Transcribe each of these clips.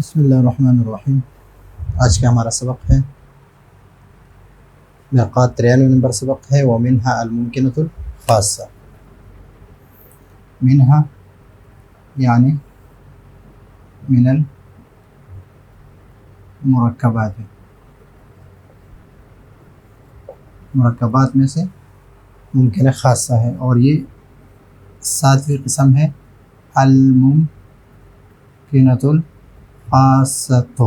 بسم اللہ الرحمن الرحیم۔ آج کا ہمارا سبق ہے مرقات 93 نمبر سبق ہے ومنها الممکنۃ الخاصہ۔ منها یعنی من المرکبات، مرکبات میں سے ممکنہ خاصہ ہے، اور یہ 7ویں قسم ہے الممکنۃ الخاصۃ،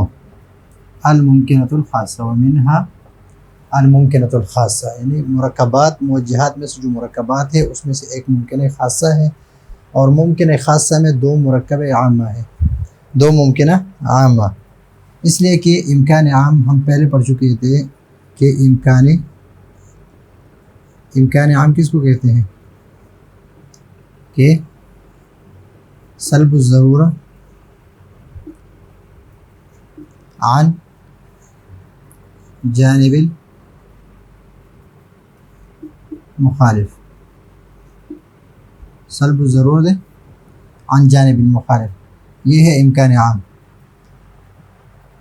الممکنۃ الخاصہ۔ ومنها الممکنۃ الخاصہ یعنی مرکبات موجہات میں سے جو مرکبات ہے اس میں سے ایک ممکنہ خاصہ ہے، اور ممکنہ خاصہ میں دو مرکب عامہ ہے، دو ممکنہ عامہ، اس لیے کہ امکان عام ہم پہلے پڑھ چکے تھے کہ امکان عام کس کو کہتے ہیں کہ سلب الضرورہ عن جانب المخالف، سلب الضرورت عن جانب المخالف، یہ ہے امکان عام،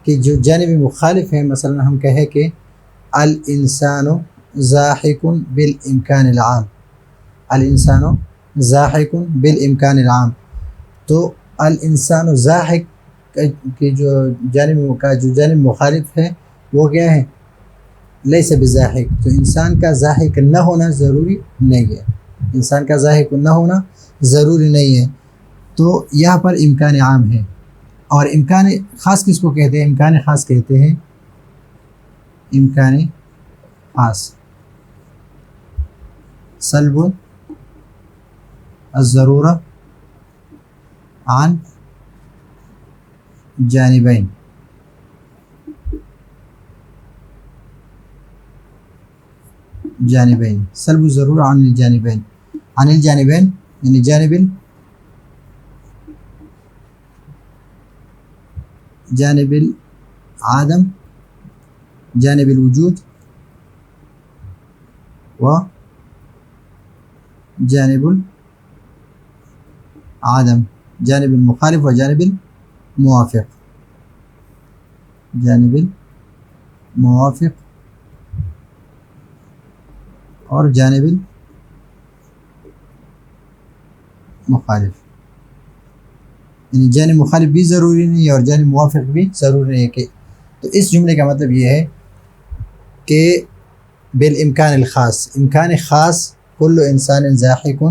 کہ جو جانب مخالف ہے، مثلا ہم کہیں کہ الانسان زاحک بالامکان العام، الانسان زاحک بالامکان العام، تو الانسان زاحک کی جو جانب مخالف ہے وہ کیا ہے؟ لیس بزاحک، تو انسان کا زاحک نہ ہونا ضروری نہیں ہے، انسان کا زاحک نہ ہونا ضروری نہیں ہے، تو یہاں پر امکان عام ہے۔ اور امکان خاص کس کو کہتے ہیں؟ امکان خاص کہتے ہیں، امکان خاص سلب الضرورہ عن جانبین، جانبین، سلب الضرورہ عن الجانبین، عن الجانبین یعنی جانب العدم، جانب الوجود و جانب العدم، جانب المخالف و جانب الموافق، جانب الموافق اور جانب المخالف، یعنی جانب مخالف بھی ضروری نہیں ہے اور جانب موافق بھی ضروری نہیں ہے، کہ تو اس جملے کا مطلب یہ ہے کہ بالامکان الخاص، امکان خاص کل انسان زاحک،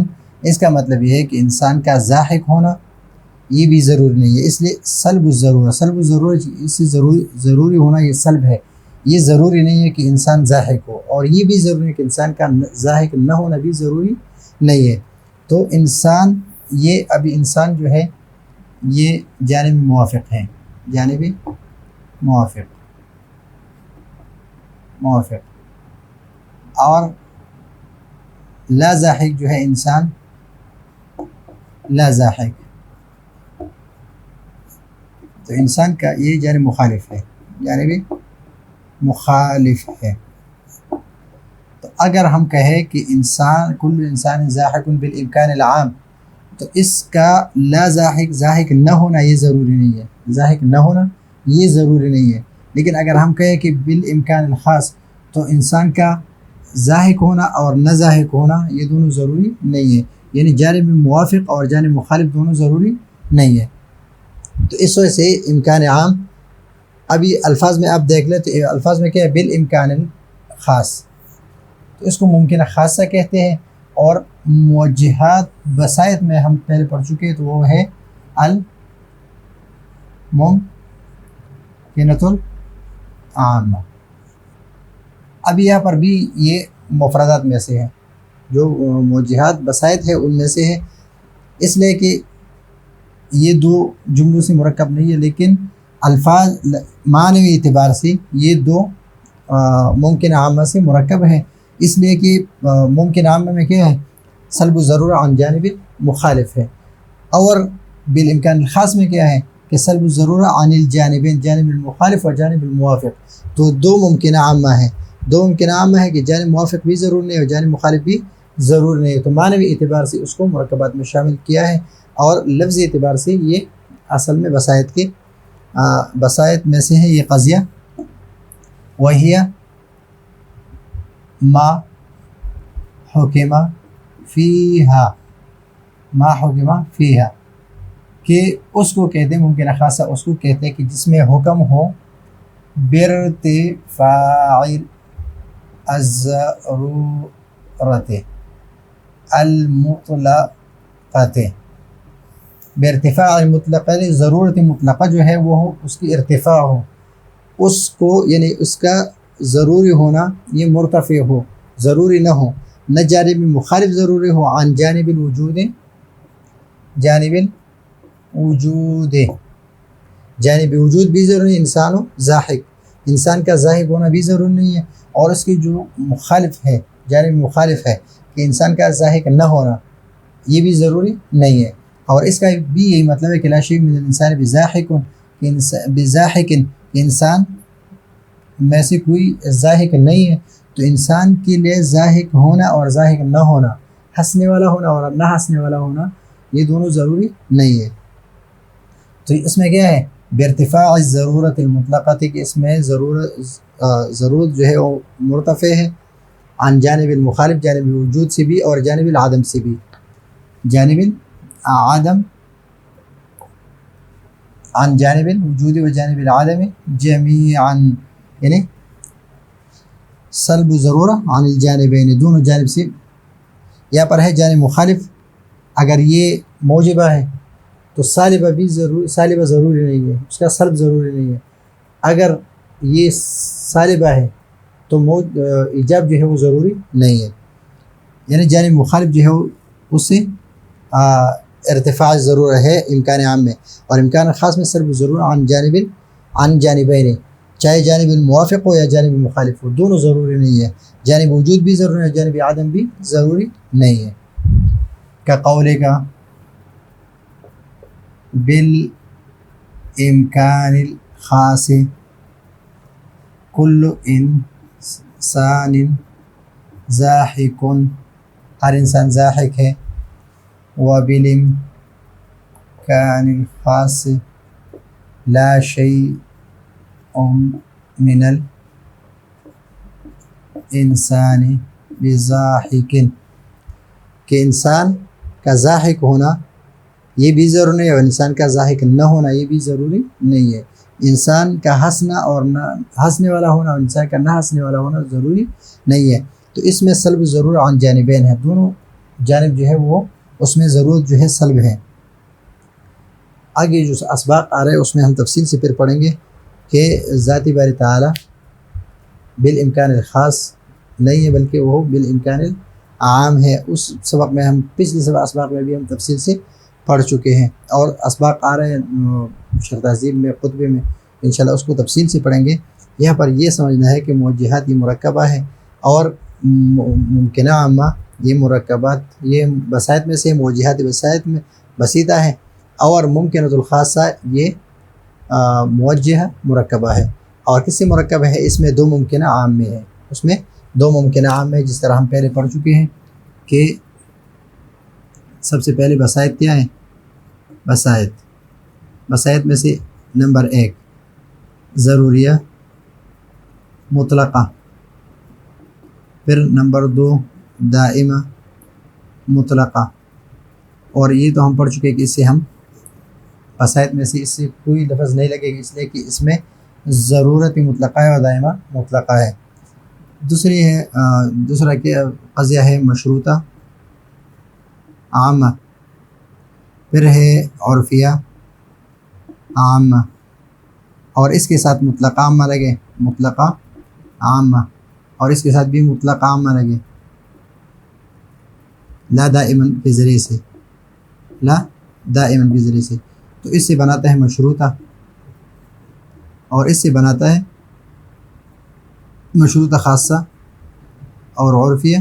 اس کا مطلب یہ ہے کہ انسان کا زاحک ہونا یہ بھی ضروری نہیں ہے، اس لیے سلب الضرورہ، سلب الضرورہ اس سے ضروری ہونا یہ سلب ہے، یہ ضروری نہیں ہے کہ انسان زاحک ہو، اور یہ بھی ضروری ہے کہ انسان کا زاحک نہ ہونا بھی ضروری نہیں ہے، تو انسان یہ ابھی انسان جو ہے یہ جانب موافق ہے، جانب موافق، موافق، اور لا زاحک جو ہے انسان لا زاحک، تو انسان کا یہ جانب مخالف ہے، جانب مخالف ہے۔ تو اگر ہم کہیں کہ انسان کل انسان زاحک بالامکان العام، تو اس کا لا زاحک، زاحک نہ ہونا یہ ضروری نہیں ہے، زاحک نہ ہونا یہ ضروری نہیں ہے، لیکن اگر ہم کہیں کہ بالامکان الخاص، تو انسان کا زاحک ہونا اور نہ زاحک ہونا یہ دونوں ضروری نہیں ہے، یعنی جانب موافق اور جانب مخالف دونوں ضروری نہیں ہے، تو اس وجہ سے امکان عام ابھی الفاظ میں آپ دیکھ لیں تو الفاظ میں کیا ہے؟ بالامکان الخاص، تو اس کو ممکنہ خاصہ کہتے ہیں، اور موجہات بسائط میں ہم پہلے پڑھ چکے ہیں، تو وہ ہے الممکنۃ العامہ۔ اب یہاں پر بھی یہ مفردات میں سے ہے، جو موجہات بسائط ہے ان میں سے ہے، اس لیے کہ یہ دو جملوں سے مرکب نہیں ہے، لیکن الفاظ معنوی اعتبار سے یہ دو ممکن عامہ سے مرکب ہے، اس لیے کہ ممکن عامہ میں کیا ہے؟ سلب الضرورہ عن جانب مخالف ہے، اور بالامکان الخاص میں کیا ہے کہ سلب الضرورہ عن الجانبین، جانب المخالف و جانب الموافق، تو دو ممکنہ عامہ ہے، دو ممکنہ عامہ ہے کہ جانب موافق بھی ضرور نہیں ہے اور جانب مخالف بھی ضرور نہیں ہے، تو معنوی اعتبار سے اس کو مرکبات میں شامل کیا ہے، اور لفظی اعتبار سے یہ اصل میں وسائط کے بسائط میں سے ہے یہ قضیہ، وہی ما حکم فیہا، ما حکم فیہا، کہ اس کو کہتے ہیں ممکن خاصہ اس کو کہتے ہیں کہ جس میں حکم ہو بارتفاع الضرورت المطلقۃ، بارتفاع المطلقہ، ضرورت مطلقہ جو ہے وہ ہو اس کی ارتفاع ہو، اس کو یعنی اس کا ضروری ہونا یہ مرتفع ہو، ضروری نہ ہو، نہ جانب مخالف ضروری ہو، عن جانب الوجود، جانب الوجود، جانب وجود بھی ضروری، انسان و زاحق، انسان کا زاحق ہونا بھی ضروری نہیں ہے، اور اس کی جو مخالف ہے، جانب مخالف ہے کہ انسان کا زاحق نہ ہونا یہ بھی ضروری نہیں ہے، اور اس کا بھی یہی مطلب ہے کہ لا شیء من الانسان بزاحق، بزاحق، انسان میں سے کوئی زاحق نہیں ہے، تو انسان کے لیے زاحق ہونا اور زاحق نہ ہونا، ہنسنے والا ہونا اور نہ ہنسنے والا ہونا یہ دونوں ضروری نہیں ہے۔ تو اس میں کیا ہے بارتفاع ضرورت المطلقہ، کہ اس میں ضرورت جو ہے وہ مرتفع ہے، عن جانب المخالف، جانب الوجود سے بھی اور جانب العدم سے بھی، جانب العدم، عن جانب الوجود و جانب العدم جمیعا، یعنی سلب ضرورہ عن الجانبین، دونوں جانب سے۔ یہاں پر ہے جانب مخالف، اگر یہ موجبہ ہے تو سالبہ بھی سالبہ ضروری نہیں ہے، اس کا سلب ضروری نہیں ہے، اگر یہ سالبہ ہے تو ایجاب جو ہے وہ ضروری نہیں ہے، یعنی جانب مخالف جو ہے اس سے ارتفاع ضرور ہے امکان عام میں، اور امکان خاص میں سلب ضرور عن جانبین، چاہے جانب الموافق ہو یا جانب مخالف ہو، دونوں ضروری نہیں ہے، جانب وجود بھی ضروری ہے، جانب عدم بھی ضروری نہیں ہے، کا قولے کا بالامکان الخاص کل انسان زاحق، ہر انسان زاحق ہے، وبالامکان الخاص لا شیء من الانسان بزاحق، کہ انسان کا زاحق ہونا یہ بھی ضروری نہیں ہے، اور انسان کا زاحق نہ ہونا یہ بھی ضروری نہیں ہے، انسان کا ہنسنا اور نہ ہنسنے والا ہونا اور انسان کا نہ ہنسنے والا ہونا ضروری نہیں ہے، تو اس میں سلب ضرور عن جانبین ہے، دونوں جانب جو ہے وہ اس میں ضرورت جو ہے سلب ہے۔ آگے جو اسباق آ رہے ہیں اس میں ہم تفصیل سے پھر پڑھیں گے کہ ذاتی باری تعالی بالامکان الخاص نہیں ہے بلکہ وہ بالامکان العام ہے، اس سبق میں ہم پچھلے سبق اسباق میں بھی ہم تفصیل سے پڑھ چکے ہیں، اور اسباق آ رہے ہیں شرح تہذیب میں، خطبے میں، انشاءاللہ اس کو تفصیل سے پڑھیں گے۔ یہاں پر یہ سمجھنا ہے کہ موجہات یہ مرکبہ ہے، اور ممکنہ عامہ یہ مرکبات یہ بسائط میں سے موجہات بسائط میں بسیطہ ہے، اور ممکنۃ الخاصہ یہ موجہ مرکبہ ہے، اور کس سے مرکب ہے اس میں دو ممکنہ عام میں ہے، اس میں دو ممکنہ عام میں، جس طرح ہم پہلے پڑھ چکے ہیں کہ سب سے پہلے بسائط کیا ہے، بسائط میں سے نمبر 1 ضروریہ مطلقہ، پھر نمبر 2 دائمہ مطلقہ، اور یہ تو ہم پڑھ چکے کہ اس سے ہم بسائط میں سے اس سے کوئی لفظ نہیں لگے گا، اس لیے کہ اس میں ضرورت مطلقہ ہے اور دائمہ مطلقہ ہے۔ دوسرا کیا قضیہ ہے مشروطہ عامہ، پھر ہے عرفیہ عامہ، اور اس کے ساتھ مطلقہ عامہ لگے، مطلقہ عامہ، اور اس کے ساتھ بھی مطلقہ عامہ لگے، لا دائماً کے ذریعے سے، لا دائماً کے ذریعے سے، تو اس سے بناتا ہے مشروطہ، اور اس سے بناتا ہے مشروطہ خاصہ اور عرفیہ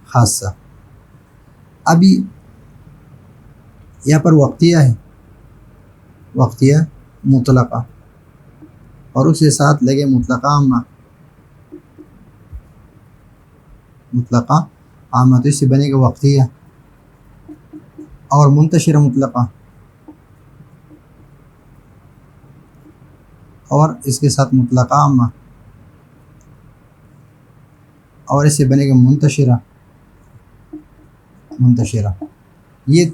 خاصہ۔ ابھی یہاں پر وقتیہ ہے، وقتیہ مطلقہ، اور اس کے ساتھ لگے مطلقہ عامہ، مطلقہ عامہ، تو اس سے بنے گا وقتیہ، اور منتشر مطلقہ، اور اس کے ساتھ مطلقہ عامہ، اور اس سے بنے گا منتشرہ، منتشرہ یہ،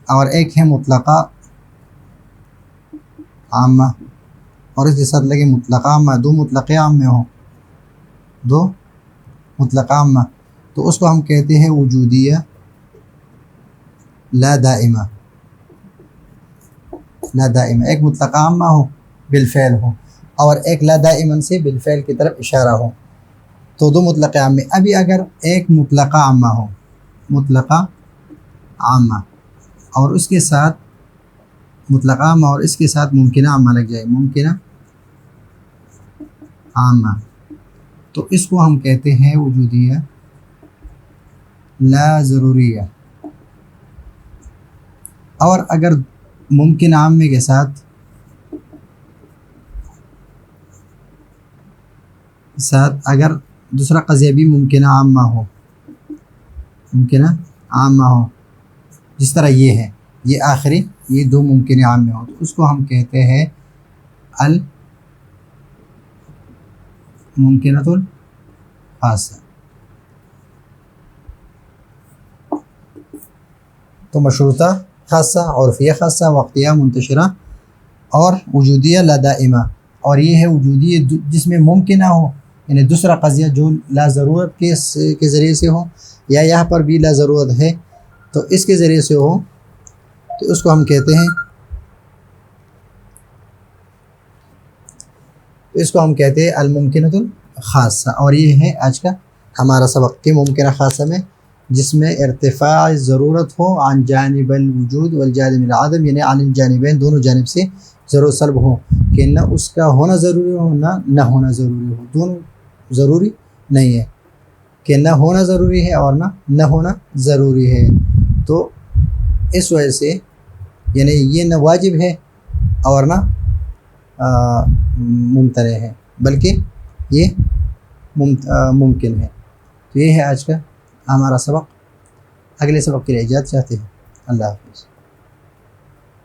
اور ایک ہے مطلقہ عامہ، اور اس کے ساتھ لگے مطلقہ عامہ، دو مطلقہ عامہ ہوں، دو مطلقہ عامہ، تو اس کو ہم کہتے ہیں وجودیہ لا دائمہ، لا دائمہ، ایک مطلقہ عامہ ہو بالفعل ہو اور ایک لا دائما سے بالفعل کی طرف اشارہ ہو، تو دو مطلقہ عامہ۔ ابھی اگر ایک مطلقہ عامہ ہو، مطلقہ عامہ، اور اس کے ساتھ مطلقہ عامہ اور اس کے ساتھ ممکنہ عامہ لگ جائے، ممکنہ عامہ، تو اس کو ہم کہتے ہیں وجودیہ لا ضروریہ۔ اور اگر ممکن عامے کے ساتھ اگر دوسرا قضیہ بھی ممکنہ عامہ ہو، ممکنہ عامہ ہو، جس طرح یہ ہے، یہ آخری، یہ دو ممکنہ عامے ہو، تو اس کو ہم کہتے ہیں الممکنۃ الخاصہ۔ تو مشروطہ خاصہ، عرفیہ خاصہ، وقتیہ منتشرہ، اور وجودیہ لا دائمہ، اور یہ ہے وجودیہ جس میں ممکنہ ہو، یعنی دوسرا قضیہ جو لا ضرورت کے ذریعے سے ہو، یا یہاں پر بھی لا ضرورت ہے تو اس کے ذریعے سے ہو، تو اس کو ہم کہتے ہیں، الممکنۃ الخاصہ۔ اور یہ ہے آج کا ہمارا سبق کہ ممکنہ خاصہ میں جس میں ارتفاع ضرورت ہو عن جانب الوجود والجانب العدم، یعنی عن الجانبین، دونوں جانب سے ضرورت سلب ہو، کہ نہ اس کا ہونا ضروری ہو نہ ہونا ضروری ہو، دونوں ضروری نہیں ہے، کہ نہ ہونا ضروری ہے اور نہ ہونا ضروری ہے، تو اس وجہ سے یعنی یہ نہ واجب ہے اور نہ ممتنع ہے، بلکہ یہ ممکن ہے۔ تو یہ ہے آج کا ہمارا سبق۔ اگلے سبق کے لیے اجازت چاہتے ہیں۔ اللہ حافظ۔